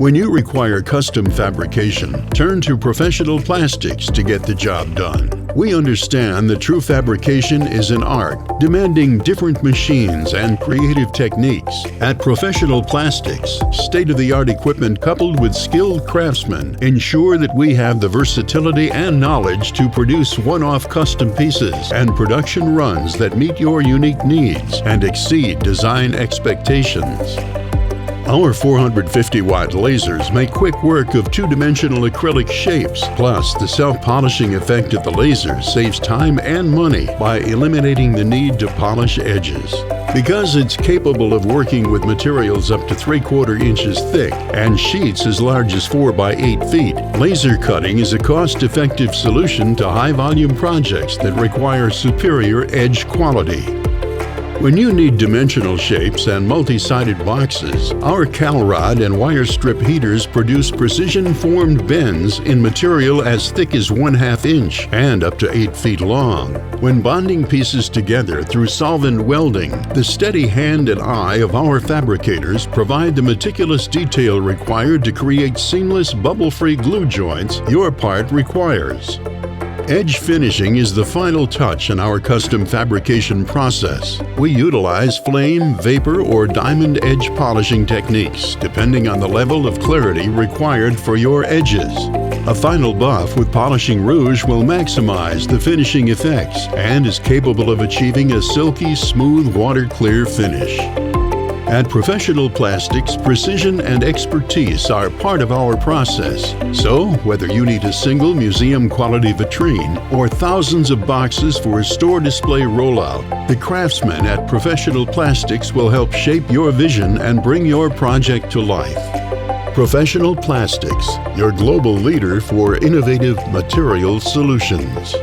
When you require custom fabrication, turn to Professional Plastics to get the job done. We understand that true fabrication is an art, demanding different machines and creative techniques. At Professional Plastics, state-of-the-art equipment coupled with skilled craftsmen ensure that we have the versatility and knowledge to produce one-off custom pieces and production runs that meet your unique needs and exceed design expectations. Our 450-watt lasers make quick work of two-dimensional acrylic shapes, plus the self-polishing effect of the laser saves time and money by eliminating the need to polish edges. Because it's capable of working with materials up to 3/4 inches thick and sheets as large as 4 by 8 feet, laser cutting is a cost-effective solution to high-volume projects that require superior edge quality. When you need dimensional shapes and multi-sided boxes, our CalRod and wire strip heaters produce precision-formed bends in material as thick as 1/2 inch and up to 8 feet long. When bonding pieces together through solvent welding, the steady hand and eye of our fabricators provide the meticulous detail required to create seamless, bubble-free glue joints your part requires. Edge finishing is the final touch in our custom fabrication process. We utilize flame, vapor, or diamond edge polishing techniques, depending on the level of clarity required for your edges. A final buff with polishing rouge will maximize the finishing effects and is capable of achieving a silky, smooth, water-clear finish. At Professional Plastics, precision and expertise are part of our process. So, whether you need a single museum-quality vitrine or thousands of boxes for a store display rollout, the craftsmen at Professional Plastics will help shape your vision and bring your project to life. Professional Plastics, your global leader for innovative material solutions.